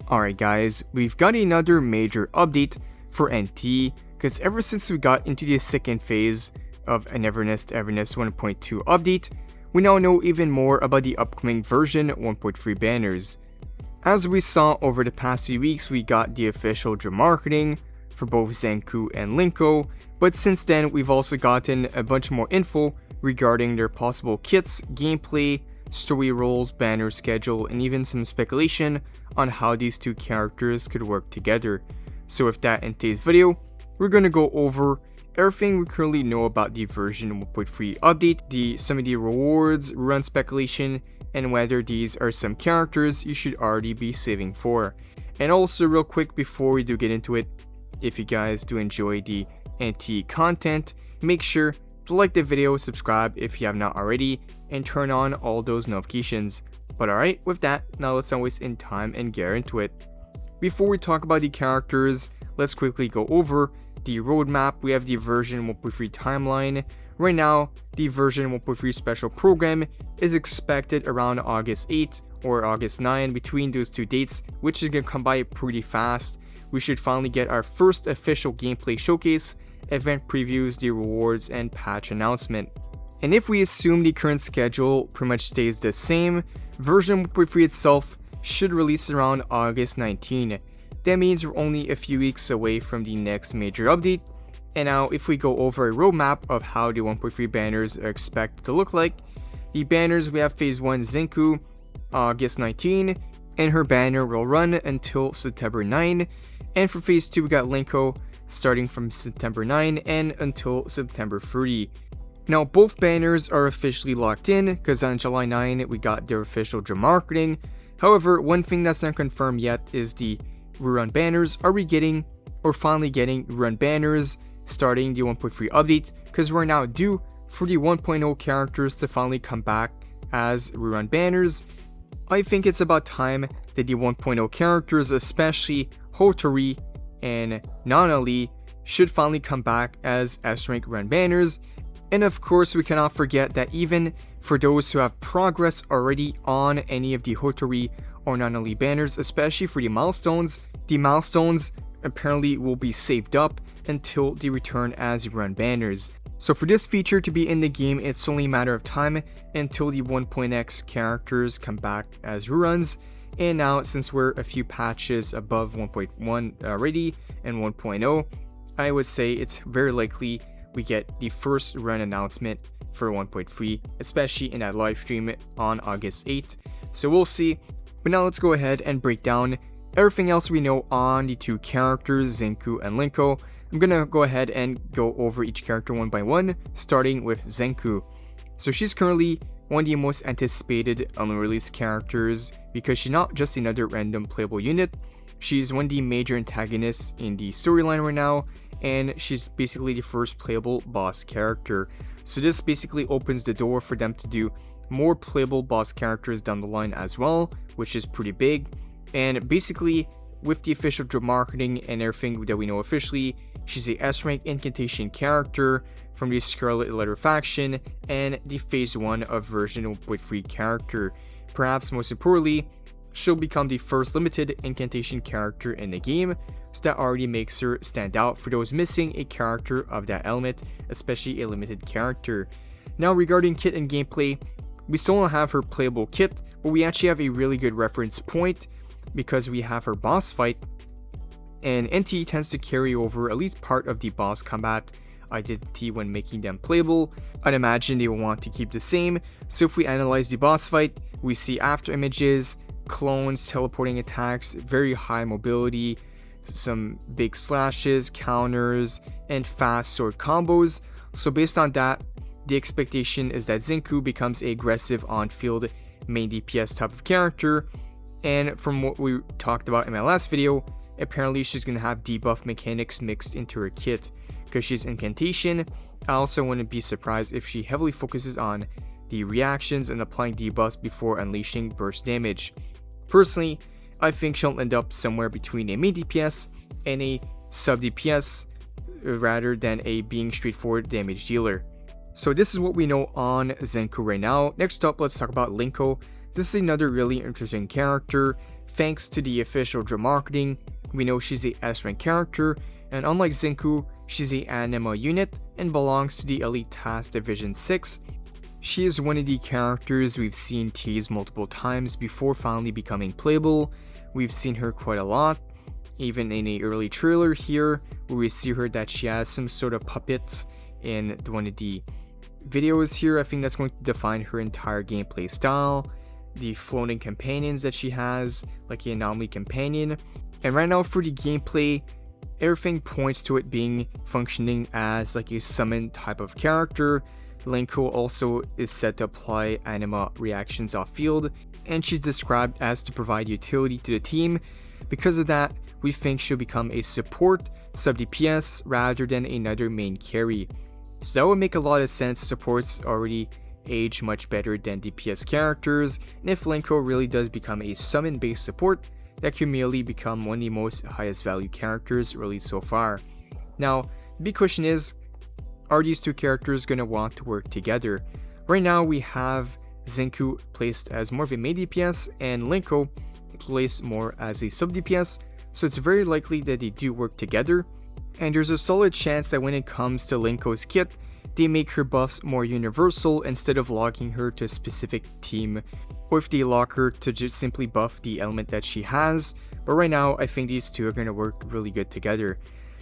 Alright guys, we've got another major update for NT, because ever since we got into the second phase of a Neverness To Everness 1.2 update, we now know even more about the upcoming version 1.3 banners. As we saw over the past few weeks, we got the official job marketing for both Zankou and Linko, but since then we've also gotten a bunch more info regarding their possible kits, gameplay, story roles, banner schedule, and even some speculation on how these two characters could work together. So with that, in today's video, we're gonna go over everything we currently know about the version 1.3 update, some of the rewards, run speculation, and whether these are some characters you should already be saving for. And also real quick before we do get into it, if you guys do enjoy the NT content, make sure to like the video, subscribe if you have not already, and turn on all those notifications. But alright, with that, now let's not waste any time and get into it. Before we talk about the characters, let's quickly go over the roadmap. We have the version 1.3 timeline. Right now, the version 1.3 special program is expected around August 8 or August 9, between those two dates, which is going to come by pretty fast. We should finally get our first official gameplay showcase, event previews, the rewards, and patch announcement. And if we assume the current schedule pretty much stays the same, version 1.3 itself should release around August 19. That means we're only a few weeks away from the next major update. And now if we go over a roadmap of how the 1.3 banners are expected to look like, the banners, we have phase 1 Zenku, August 19, and her banner will run until September 9. And for phase 2 we got Linko, starting from September 9 and until September 30. Now both banners are officially locked in, because on July 9 we got their official job marketing. However, one thing that's not confirmed yet is the rerun banners. Are we getting, or finally getting, rerun banners starting the 1.3 update? Because we're now due for the 1.0 characters to finally come back as rerun banners. I think it's about time that the 1.0 characters, especially Hotori and Nanali, should finally come back as S-rank run banners. And of course, we cannot forget that even for those who have progress already on any of the Hotori or Nanali banners, especially for the milestones apparently will be saved up until they return as run banners. So for this feature to be in the game, it's only a matter of time until the 1.x characters come back as reruns. And now, since we're a few patches above 1.1 already and 1.0, I would say it's very likely we get the first run announcement for 1.3, especially in that live stream on August 8th. So we'll see. But now let's go ahead and break down everything else we know on the two characters, Zankou and Linko. I'm gonna go ahead and go over each character one by one, starting with Zenku. So she's currently one of the most anticipated unreleased characters, because she's not just another random playable unit. She's one of the major antagonists in the storyline right now, and she's basically the first playable boss character. So this basically opens the door for them to do more playable boss characters down the line as well, which is pretty big. And basically, with the official job marketing and everything that we know officially, she's a S-rank incantation character from the Scarlet Letter faction and the phase 1 of version 1.3 character. Perhaps most importantly, she'll become the first limited incantation character in the game, so that already makes her stand out for those missing a character of that element, especially a limited character. Now regarding kit and gameplay, we still don't have her playable kit, but we actually have a really good reference point, because we have her boss fight, and NT tends to carry over at least part of the boss combat identity when making them playable. I'd imagine they will want to keep the same. So if we analyze the boss fight, we see after images, clones, teleporting attacks, very high mobility, some big slashes, counters, and fast sword combos. So based on that, the expectation is that Zenku becomes an aggressive on-field main DPS type of character. And from what we talked about in my last video, apparently she's going to have debuff mechanics mixed into her kit, because she's incantation. I also wouldn't be surprised if she heavily focuses on the reactions and applying debuffs before unleashing burst damage. Personally, I think she'll end up somewhere between a main DPS and a sub DPS, rather than a being straightforward damage dealer. So this is what we know on Zenku right now. Next up, let's talk about Linko. This is another really interesting character. Thanks to the official drop marketing, we know she's a S-rank character, and unlike Zenku, she's a anima unit and belongs to the Elite Task Division 6. She is one of the characters we've seen teased multiple times before finally becoming playable. We've seen her quite a lot, even in an early trailer here, where we see her that she has some sort of puppet in one of the videos here. I think that's going to define her entire gameplay style. The floating companions that she has, like the anomaly companion. And right now for the gameplay, everything points to it being functioning as like a summon type of character. Linko also is set to apply anima reactions off field, and she's described as to provide utility to the team. Because of that, we think she'll become a support sub DPS rather than another main carry. So that would make a lot of sense. Supports already age much better than DPS characters, and if Linko really does become a summon based support, that could merely become one of the most highest value characters released so far. Now, the big question is, are these two characters going to want to work together? Right now we have Zenku placed as more of a main DPS and Linko placed more as a sub DPS, so it's very likely that they do work together, and there's a solid chance that when it comes to Linko's kit, they make her buffs more universal instead of locking her to a specific team, or if they lock her to just simply buff the element that she has. But right now I think these two are going to work really good together.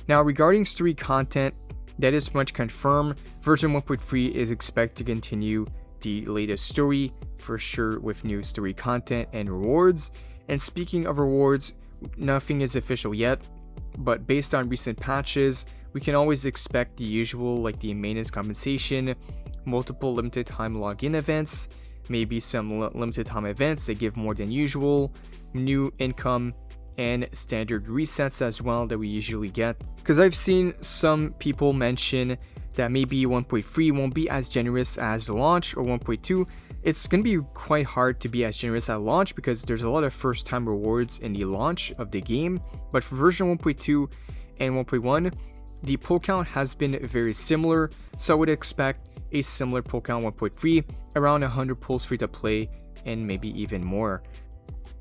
Now regarding story content, that is much confirmed. Version 1.3 is expected to continue the latest story for sure with new story content and rewards. And speaking of rewards, nothing is official yet, but based on recent patches, we can always expect the usual, like the maintenance compensation, multiple limited time login events, maybe some limited time events that give more than usual, new income, and standard resets as well that we usually get. Because I've seen some people mention that maybe 1.3 won't be as generous as launch, or 1.2. It's going to be quite hard to be as generous at launch because there's a lot of first time rewards in the launch of the game. But for version 1.2 and 1.1, the pull count has been very similar, so I would expect a similar pull count 1.3, around 100 pulls free to play, and maybe even more.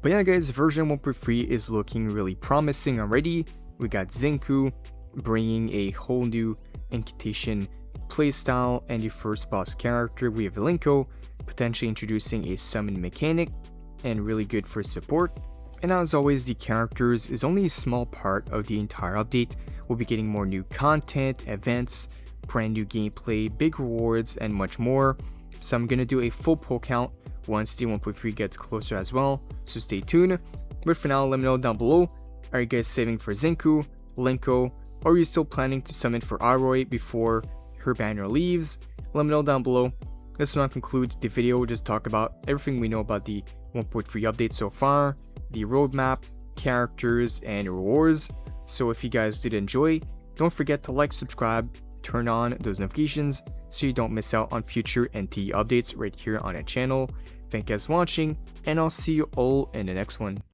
But yeah guys, version 1.3 is looking really promising already. We got Zenku bringing a whole new incantation playstyle and the first boss character. We have Linko potentially introducing a summon mechanic, and really good for support. And as always, the characters is only a small part of the entire update. We'll be getting more new content, events, brand new gameplay, big rewards, and much more. So I'm gonna do a full pull count once the 1.3 gets closer as well, so stay tuned. But for now, let me know down below, are you guys saving for Zenku, Linko, or are you still planning to summon for Iroi before her banner leaves? Let me know down below. This will now conclude the video. We'll just talk about everything we know about the 1.3 update so far, the roadmap, characters, and rewards. So if you guys did enjoy, don't forget to like, subscribe, turn on those notifications so you don't miss out on future NT updates right here on the channel. Thank you guys for watching, and I'll see you all in the next one.